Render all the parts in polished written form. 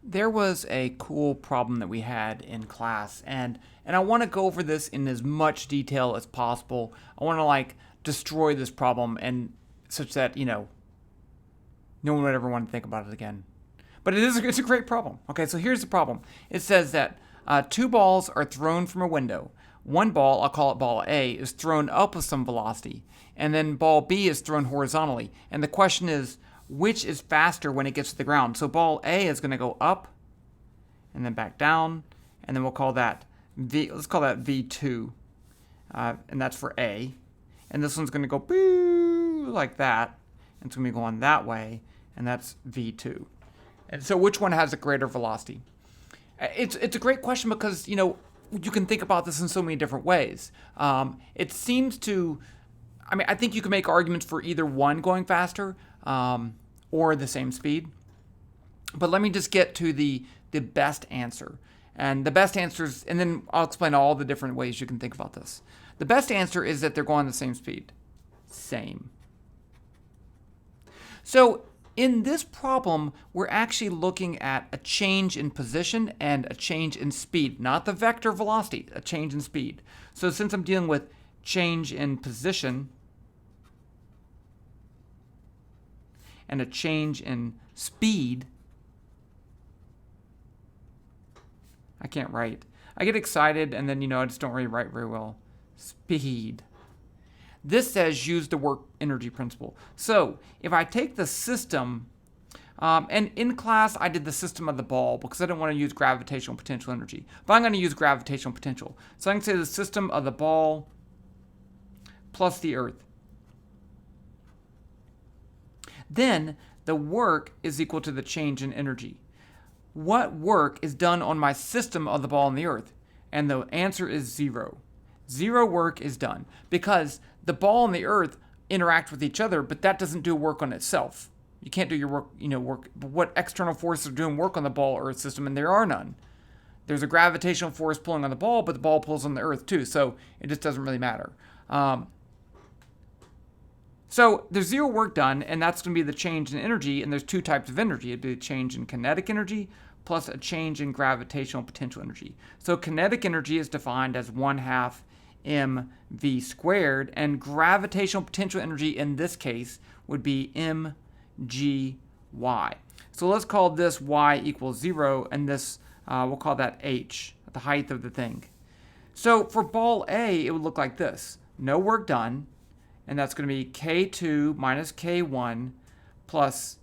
There was a cool problem that we had in class, and I want to go over this in as much detail as possible. I want to destroy this problem and such that no one would ever want to think about it again. But it's a great problem. Okay, so here's the problem. It says that two balls are thrown from a window. One ball, I'll call it ball A, is thrown up with some velocity, and then ball B is thrown horizontally. And the question is, which is faster when it gets to the ground? So ball A is going to go up and then back down, and then we'll call that V. Let's call that V2, and that's for A. And this one's going to go boo like that, and it's going to be going that way, and that's V2. And so, which one has a greater velocity? It's a great question because you can think about this in so many different ways. It seems to, I think you can make arguments for either one going faster or the same speed. But let me just get to the best answer. And the best answer is, and then I'll explain all the different ways you can think about this. The best answer is that they're going the same speed. Same. So in this problem, we're actually looking at a change in position and a change in speed, not the vector velocity, a change in speed. So since I'm dealing with change in position and a change in speed, I can't write. I get excited and then, I just don't really write very well. Speed. This says use the work energy principle. So if I take the system, and in class I did the system of the ball because I didn't want to use gravitational potential energy. But I'm going to use gravitational potential. So I can say the system of the ball plus the earth. Then the work is equal to the change in energy. What work is done on my system of the ball and the earth? And the answer is 0. 0 work is done because the ball and the earth interact with each other, but that doesn't do work on itself. You can't do your work. But what external forces are doing work on the ball or earth system? And there are none. There's a gravitational force pulling on the ball, but the ball pulls on the earth too. So it just doesn't really matter. So there's 0 work done, and that's going to be the change in energy. And there's 2 types of energy. It'd be a change in kinetic energy plus a change in gravitational potential energy. So kinetic energy is defined as 1/2 mv squared, and gravitational potential energy in this case would be mgy. So let's call this y equals 0, and this we'll call that h, the height of the thing. So for ball A, it would look like this. No work done, and that's going to be K2 minus K1 plus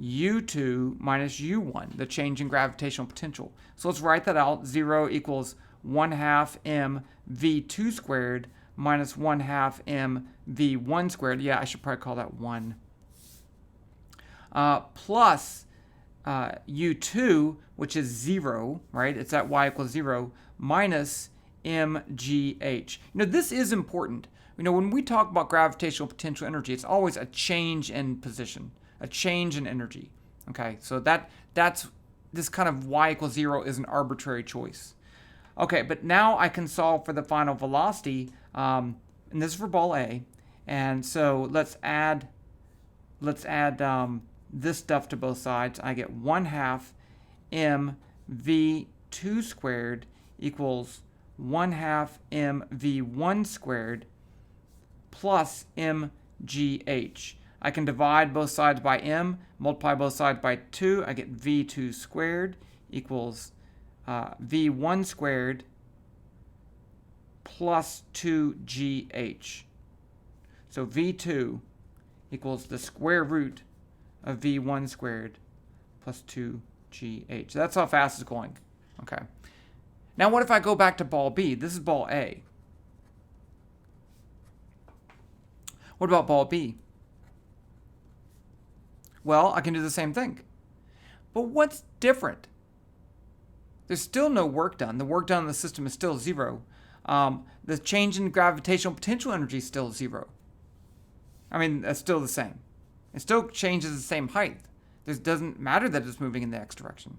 U2 minus U1, the change in gravitational potential. So let's write that out. 0 equals 1/2 mv2 squared minus 1/2 mv1 squared. Yeah, I should probably call that 1. Plus U2, which is 0, right? It's at y equals 0, minus mgh. This is important. When we talk about gravitational potential energy, it's always a change in position, a change in energy. Okay, so that's this kind of y equals 0 is an arbitrary choice. Okay, but now I can solve for the final velocity, and this is for ball A. And so let's add this stuff to both sides. I get 1/2 mv2 squared equals 1/2 mv1 squared plus mgh. I can divide both sides by m, multiply both sides by 2. I get v2 squared equals v1 squared plus 2gh. So v2 equals the square root of v1 squared plus 2gh. That's how fast it's going. Okay. Now what if I go back to ball B? This is ball A. What about ball B? Well, I can do the same thing. But what's different? There's still no work done. The work done in the system is still 0. The change in gravitational potential energy is still 0. That's still the same. It still changes the same height. It doesn't matter that it's moving in the x direction.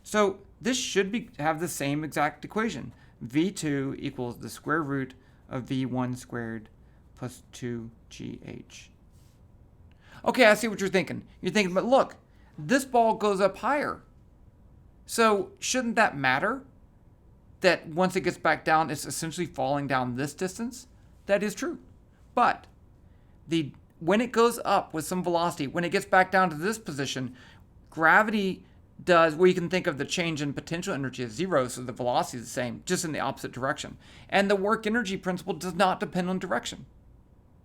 So this should have the same exact equation. V2 equals the square root of v1 squared plus 2gh. Okay, I see what you're thinking. You're thinking, but look, this ball goes up higher. So shouldn't that matter? That once it gets back down, it's essentially falling down this distance? That is true. But when it goes up with some velocity, when it gets back down to this position, gravity does, well, you can think of the change in potential energy as zero, so the velocity is the same, just in the opposite direction. And the work energy principle does not depend on direction,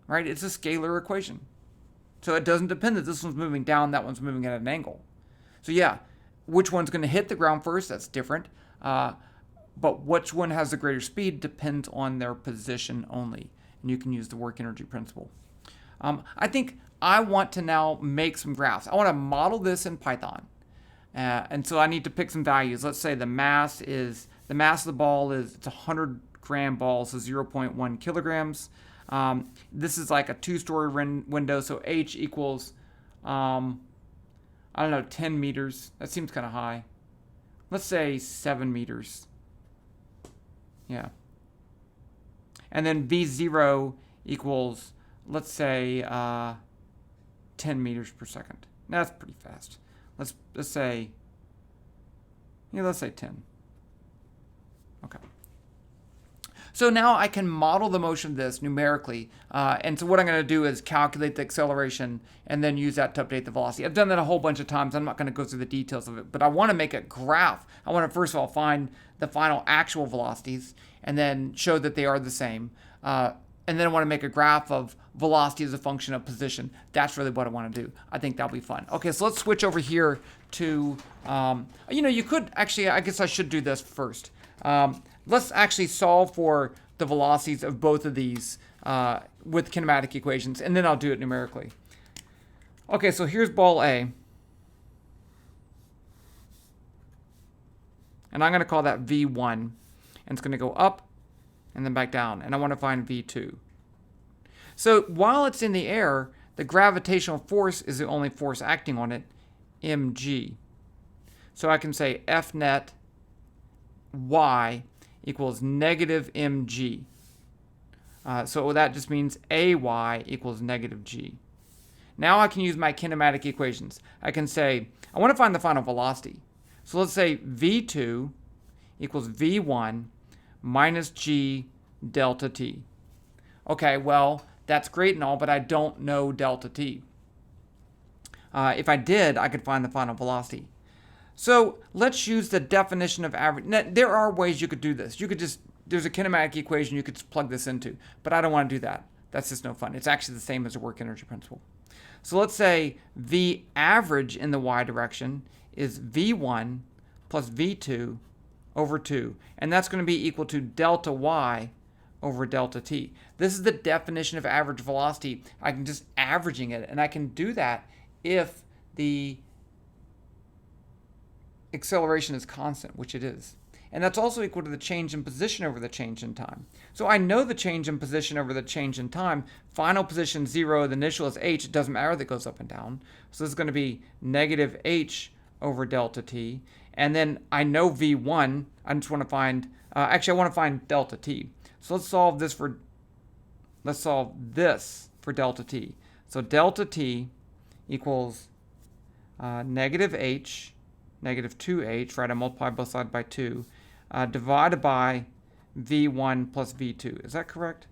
right? It's a scalar equation. So it doesn't depend that this one's moving down, that one's moving at an angle. So yeah, which one's going to hit the ground first, that's different. But which one has the greater speed depends on their position only. And you can use the work energy principle. I think I want to now make some graphs. I want to model this in Python. And so I need to pick some values. Let's say the mass of the ball is, it's a 100-gram ball, so 0.1 kilograms. This is like a 2-story window, so H equals, I don't know, 10 meters. That seems kind of high. Let's say 7 meters. Yeah. And then V0 equals, let's say, 10 meters per second. Now, that's pretty fast. Let's say 10. Okay. So now I can model the motion of this numerically. And so what I'm going to do is calculate the acceleration and then use that to update the velocity. I've done that a whole bunch of times. I'm not going to go through the details of it, but I want to make a graph. I want to first of all find the final actual velocities and then show that they are the same. And then I want to make a graph of velocity as a function of position. That's really what I want to do. I think that'll be fun. Okay, so let's switch over here to, you could actually, I guess I should do this first. Let's actually solve for the velocities of both of these with kinematic equations, and then I'll do it numerically. Okay, so here's ball A. And I'm going to call that V1. And it's going to go up and then back down. And I want to find V2. So while it's in the air, the gravitational force is the only force acting on it, mg. So I can say F net y equals negative mg. So that just means ay equals negative g. Now I can use my kinematic equations. I can say, I want to find the final velocity. So let's say v2 equals v1 minus g delta t. Okay, well, that's great and all, but I don't know delta t. If I did, I could find the final velocity. So let's use the definition of average. Now, there are ways you could do this. You could just, there's a kinematic equation you could just plug this into, but I don't want to do that. That's just no fun. It's actually the same as the work energy principle. So let's say V average in the y direction is V1 plus V2 over 2. And that's going to be equal to delta y over delta t. This is the definition of average velocity. I can just averaging it, and I can do that if the acceleration is constant, which it is. And that's also equal to the change in position over the change in time. So I know the change in position over the change in time. Final position 0, the initial is h. It doesn't matter that it goes up and down. So this is going to be negative h over delta t. And then I know v1. I just want to find, actually I want to find delta t. So let's solve this for delta t. So delta t equals negative h, negative 2h, right? I multiply both sides by 2, divided by v1 plus v2. Is that correct?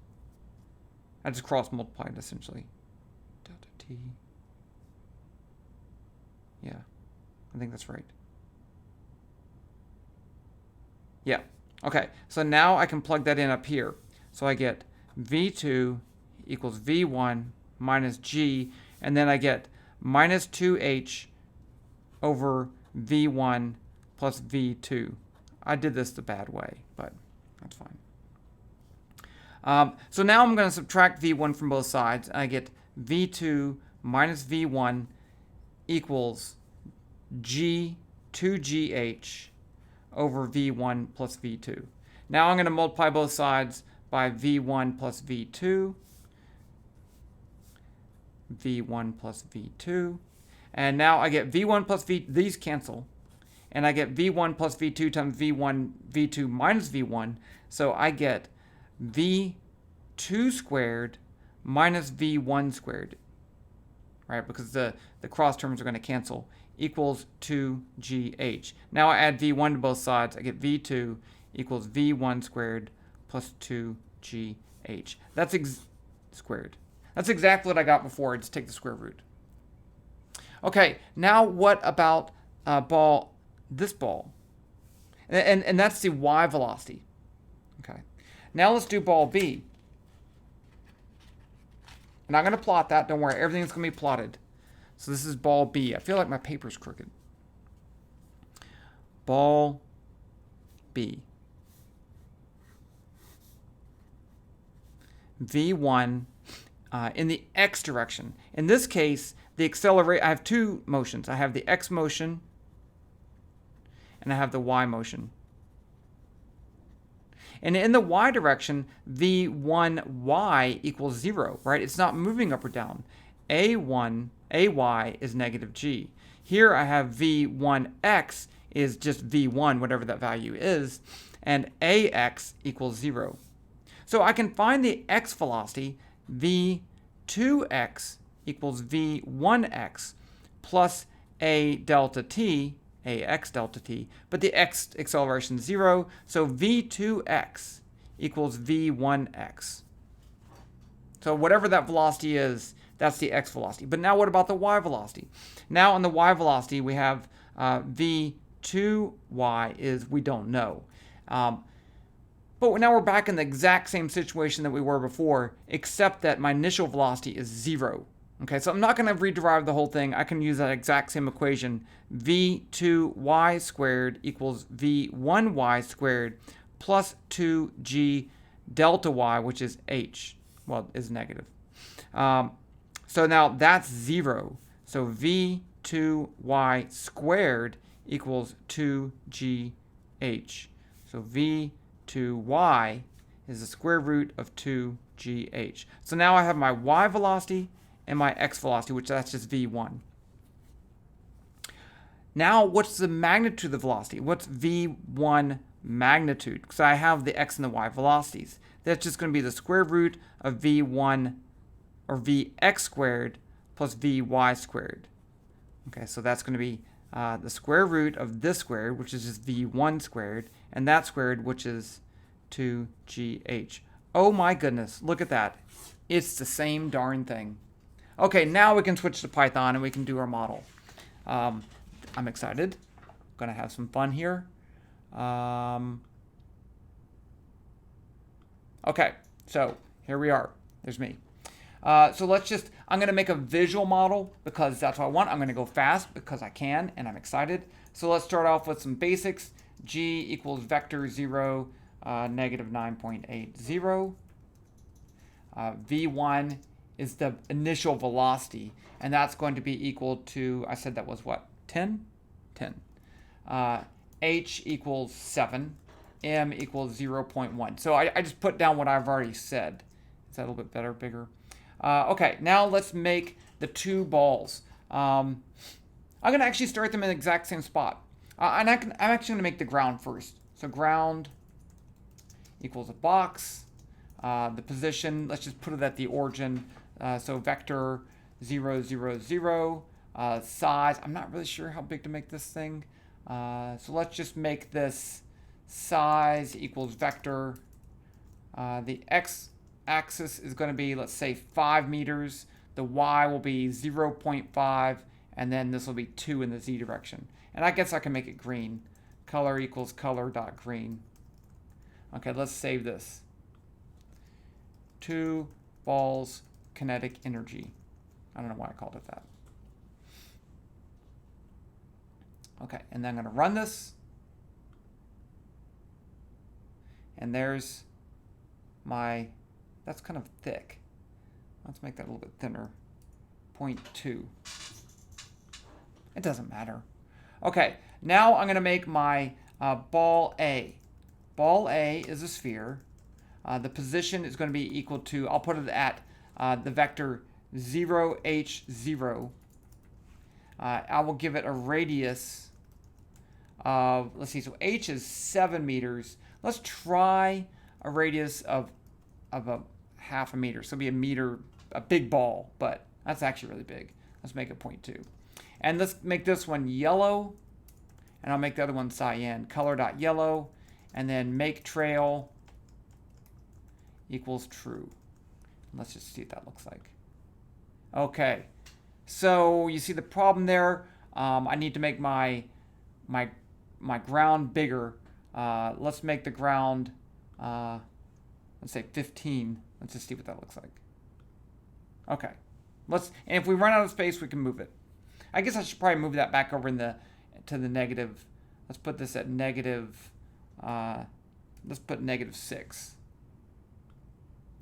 I just cross-multiplied, essentially. Delta t. Yeah, I think that's right. Yeah, okay. So now I can plug that in up here. So I get v2 equals v1 minus g, and then I get minus 2h over v1 plus v2. I did this the bad way, but that's fine. So now I'm going to subtract v1 from both sides. I get v2 minus v1 equals g 2gh over v1 plus v2. Now I'm going to multiply both sides by v1 plus v2, v1 plus v2, and now I get v1 plus v, these cancel, and I get v1 plus v2 times v2 minus v1, so I get v2 squared minus v1 squared, right, because the cross terms are going to cancel, equals 2gh. Now I add v1 to both sides. I get v2 equals v1 squared plus 2gh. That's squared. That's exactly what I got before. I just take the square root. Okay, now what about this ball? And that's the y velocity. Okay. Now let's do ball B. I'm not going to plot that. Don't worry. Everything's going to be plotted. So this is ball B. I feel like my paper's crooked. Ball B. V1 in the x direction. In this case, the I have two motions. I have the x motion and I have the y motion. And in the y direction, v1y equals 0, right? It's not moving up or down. Ay is negative g. Here I have v1x is just v1, whatever that value is, and ax equals 0. So I can find the x velocity, v2x equals v1x plus a delta t, ax delta t, but the x acceleration is 0, so v2x equals v1x. So whatever that velocity is, that's the x velocity. But now what about the y velocity? Now on the y velocity, we have v2y is we don't know. But now we're back in the exact same situation that we were before, except that my initial velocity is 0. Okay, so I'm not going to rederive the whole thing. I can use that exact same equation. v2y squared equals v1y squared plus 2g delta y, which is h. Well, is negative. So now that's 0. So v2y squared equals 2gh. So v2y is the square root of 2gh. So now I have my y velocity and my x velocity, which that's just v1. Now, what's the magnitude of the velocity? What's v1 magnitude? Because I have the x and the y velocities. That's just going to be the square root of v1 or vx squared plus vy squared. Okay, so that's going to be the square root of this squared, which is just v1 squared, and that squared, which is 2gh. Oh my goodness, look at that. It's the same darn thing. Okay, now we can switch to Python and we can do our model. I'm excited. Going to have some fun here. Okay, so here we are. There's me. So I'm going to make a visual model because that's what I want. I'm going to go fast because I can and I'm excited. So let's start off with some basics. G equals vector 0, negative 9.80. V1 is the initial velocity, and that's going to be equal to, I said that was what, 10? 10. H equals 7. M equals 0.1. So I just put down what I've already said. Is that a little bit better, bigger? Okay, now let's make the two balls. I'm going to actually start them in the exact same spot. And I'm actually going to make the ground first. So ground equals a box. The position, let's just put it at the origin. So vector 0, 0, 0. Size, I'm not really sure how big to make this thing. So let's just make this size equals vector. The x-axis is going to be, let's say, 5 meters. The y will be 0.5, and then this will be 2 in the z direction. And I guess I can make it green. Color equals color.green. Okay, let's save this. 2 balls kinetic energy. I don't know why I called it that. Okay, and then I'm going to run this. And there's my, that's kind of thick. Let's make that a little bit thinner. 0.2. It doesn't matter. Okay, now I'm going to make my ball A. Ball A is a sphere. The position is going to be equal to, I'll put it at the vector 0h0. I will give it a radius of, let's see, so h is 7 meters. Let's try a radius of a half a meter. So it'll be a meter, a big ball, but that's actually really big. Let's make it 0.2. And let's make this one yellow, and I'll make the other one cyan. Color.yellow, and then make trail equals true. Let's just see what that looks like. Okay, so you see the problem there. I need to make my ground bigger. Let's make the ground, let's say 15. Let's just see what that looks like. Okay, and if we run out of space, we can move it. I guess I should probably move that back over to the negative. Let's put this at negative. Let's put -6,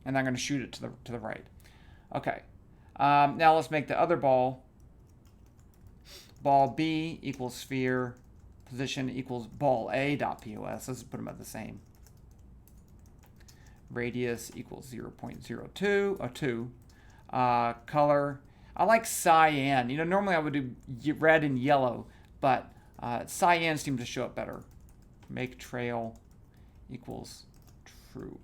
and I'm going to shoot it to the right. Okay. Now let's make the other ball. Ball B equals sphere. Position equals ball A dot POS. Let's put them at the same. Radius equals 0.02 or 2. Color. I like cyan. Normally I would do red and yellow, but cyan seems to show up better. Make trail equals true.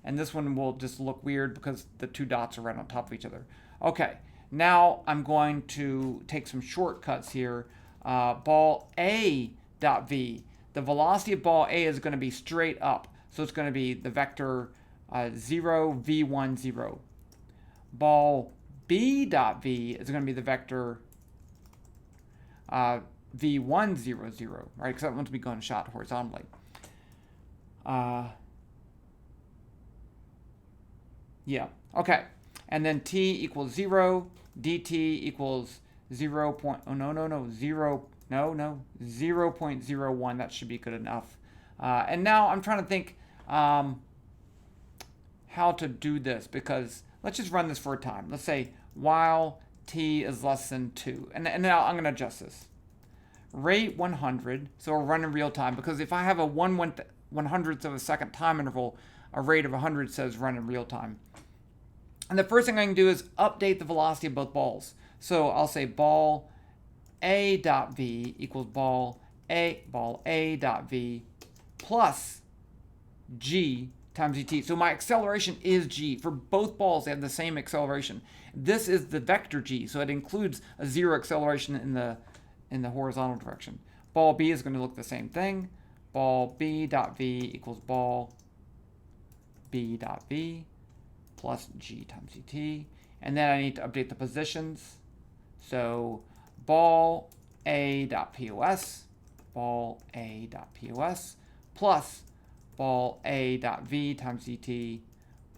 And this one will just look weird because the two dots are right on top of each other. Okay, now I'm going to take some shortcuts here. Ball A dot V. The velocity of ball A is going to be straight up. So it's going to be the vector 0, V1, 0. Ball B dot V is going to be the vector V1, 0, 0, right? Because that one's be going shot horizontally. Yeah, okay. And then t equals 0, dt equals 0. 0.01. That should be good enough. And now I'm trying to think how to do this, because let's just run this for a time. Let's say while t is less than 2. And now I'm going to adjust this. Rate 100, so we'll run in real time, because if I have a 1/100th of a second time interval, a rate of 100 says run in real time. And the first thing I can do is update the velocity of both balls. So I'll say ball A dot V equals ball A dot V plus G times dt. So my acceleration is G. For both balls, they have the same acceleration. This is the vector G, so it includes a 0 acceleration in the horizontal direction. Ball B is going to look the same thing. Ball B dot V equals ball B dot V plus G times dt. And then I need to update the positions. So ball A dot POS, ball A dot POS plus ball A dot V times dt,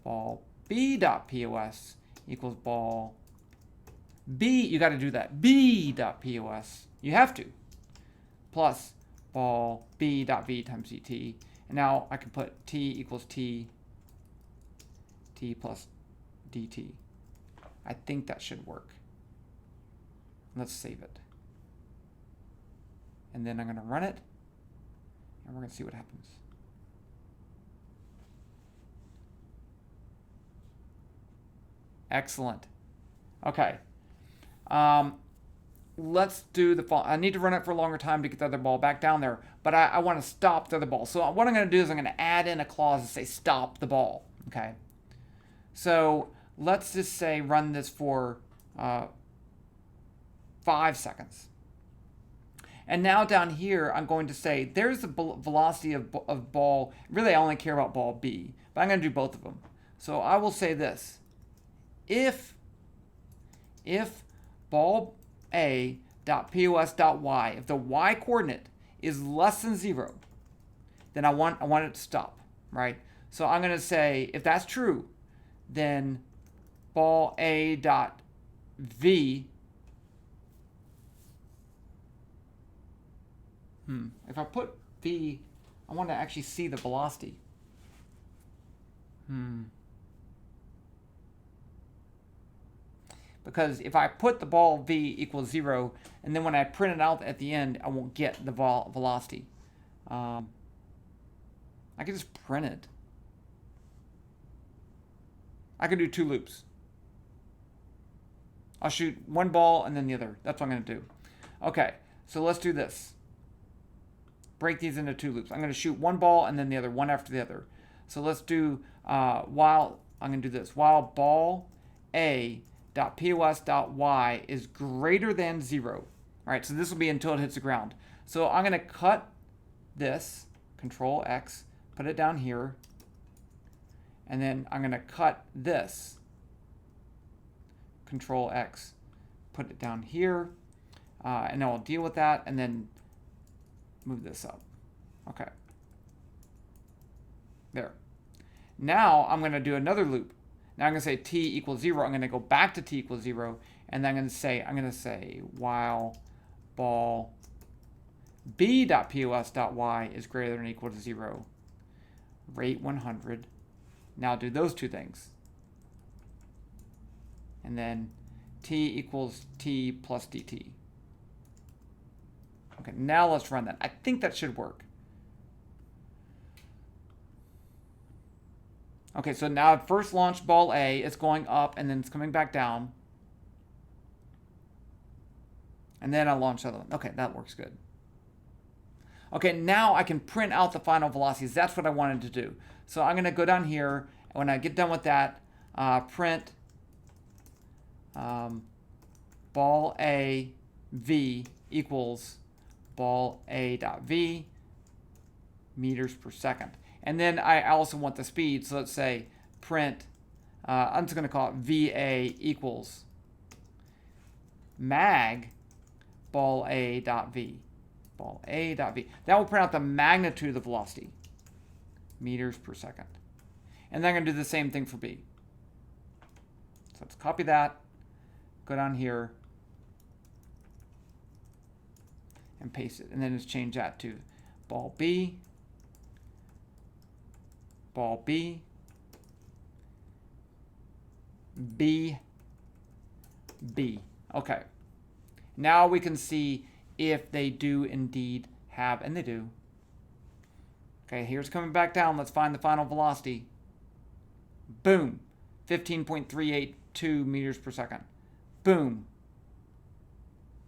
ball B dot POS equals ball B, you got to do that, B dot POS, you have to, plus ball B dot V times dt. And now I can put t equals t plus dt. I think that should work. Let's save it. And then I'm going to run it, and we're going to see what happens. Excellent. Okay. Let's do the fall. I need to run it for a longer time to get the other ball back down there, but I want to stop the other ball. So what I'm going to do is I'm going to add in a clause to say stop the ball. Okay. So let's just say run this for 5 seconds. And now down here, I'm going to say there's the velocity of ball. Really, I only care about ball B, but I'm going to do both of them. So I will say this. If ball A dot POS dot Y, if the Y coordinate is less than 0, then I want it to stop, right? So I'm going to say, if that's true, then ball A dot V, if I put V, I want to actually see the velocity. Because if I put the ball V equals 0, and then when I print it out at the end, I won't get the velocity. I can just print it. I can do 2 loops. I'll shoot one ball and then the other. That's what I'm going to do. Okay, so let's do this. Break these into 2 loops. I'm going to shoot one ball and then the other, one after the other. So let's do while I'm going to do this. While ball A dot POS dot Y is greater than 0, All right, so this will be until it hits the ground. So I'm going to cut this, Control X, put it down here, and then I'm going to cut this, Control X, put it down here, and I'll deal with that, and then move this up. Okay. There. Now I'm going to do another loop. Now I'm going to say t equals 0. I'm going to go back to t equals 0, and then I'm going to say while ball b.pos.y is greater than or equal to 0, rate 100. Now do those two things. And then t equals t plus dt. Okay, now let's run that. I think that should work. Okay, so now it first launched ball A, it's going up, and then it's coming back down. And then I launch the other one. Okay, that works good. Okay, now I can print out the final velocities. That's what I wanted to do. So I'm going to go down here, and when I get done with that, print ball A v equals ball A dot v meters per second. And then I also want the speed, so let's say print, I'm just going to call it VA equals mag ball A dot v. Ball A dot v. That will print out the magnitude of the velocity, meters per second. And then I'm going to do the same thing for B. So let's copy that, go down here, and paste it. And then just change that to ball B, ball B, B, B. Okay. Now we can see if they do indeed have, and they do. Okay, here's coming back down. Let's find the final velocity. Boom. 15.382 meters per second. Boom.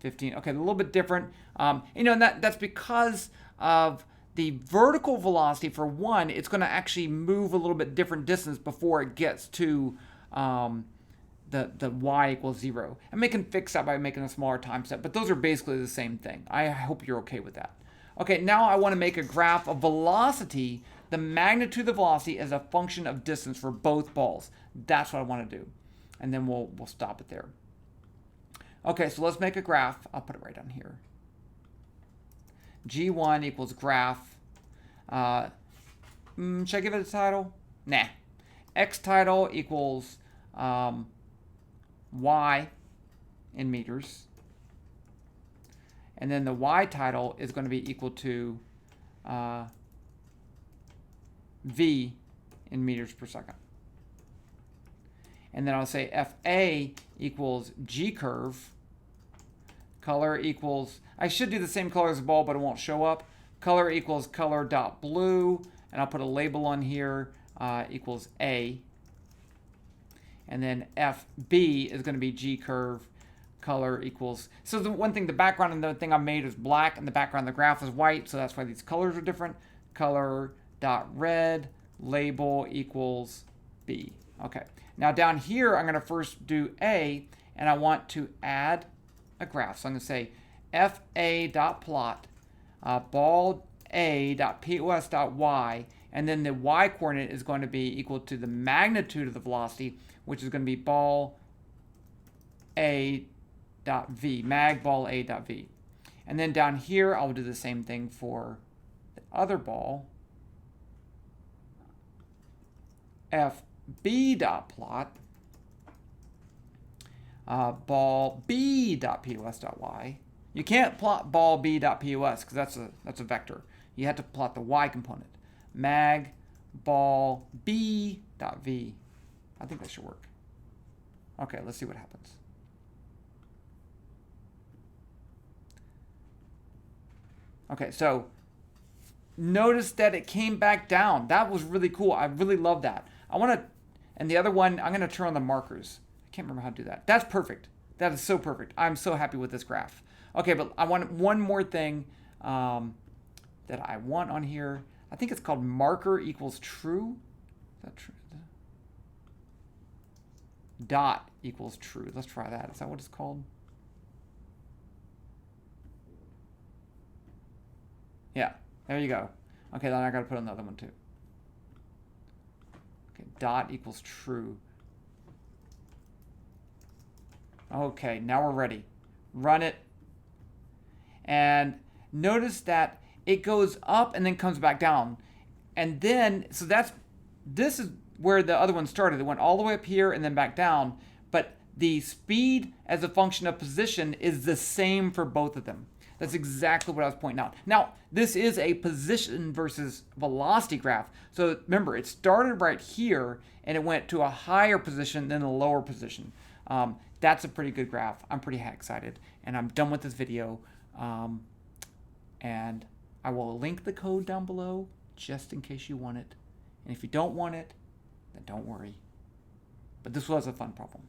15. Okay, a little bit different. And that's because of the vertical velocity. For one, it's going to actually move a little bit different distance before it gets to the y equals 0. And they can fix that by making a smaller time step, but those are basically the same thing. I hope you're okay with that. Okay, now I want to make a graph of velocity, the magnitude of the velocity as a function of distance for both balls. That's what I want to do. And then we'll stop it there. Okay, so let's make a graph. I'll put it right down here. G1 equals graph. Should I give it a title? Nah. X title equals y in meters. And then the y title is going to be equal to v in meters per second. And then I'll say FA equals G curve. Color equals, I should do the same color as the ball, but it won't show up. Color equals color dot blue. And I'll put a label on here, equals A. And then FB is going to be G curve. Color equals, so the one thing, the background and the thing I made is black, and the background of the graph is white, so that's why these colors are different. Color dot red, label equals B. Okay, now down here I'm going to first do A, and I want to add a graph. So I'm going to say FA.plot ball A.pos.y, and then the y coordinate is going to be equal to the magnitude of the velocity, which is going to be ball A.v, mag ball A.v. And then down here, I'll do the same thing for the other ball. FB.plot ball B.pos.y. You can't plot ball B.pos because that's a vector. You have to plot the y component. Mag ball B.v. I think that should work. Okay, let's see what happens. Okay, so notice that it came back down. That was really cool. I really love that. I want to, and the other one, I'm going to turn on the markers. I can't remember how to do that. That's perfect. That is so perfect. I'm so happy with this graph. Okay, but I want one more thing that I want on here. I think it's called marker equals true. Is that true? Dot equals true. Let's try that. Is that what it's called? Yeah, there you go. Okay, then I gotta put another one too. Okay, dot equals true. Okay, now we're ready. Run it. And notice that it goes up and then comes back down. And then, so this is where the other one started. It went all the way up here and then back down. But the speed as a function of position is the same for both of them. That's exactly what I was pointing out. Now, this is a position versus velocity graph. So remember, it started right here and it went to a higher position than a lower position. That's a pretty good graph. I'm pretty excited. And I'm done with this video. And I will link the code down below just in case you want it. And if you don't want it, then don't worry. But this was a fun problem.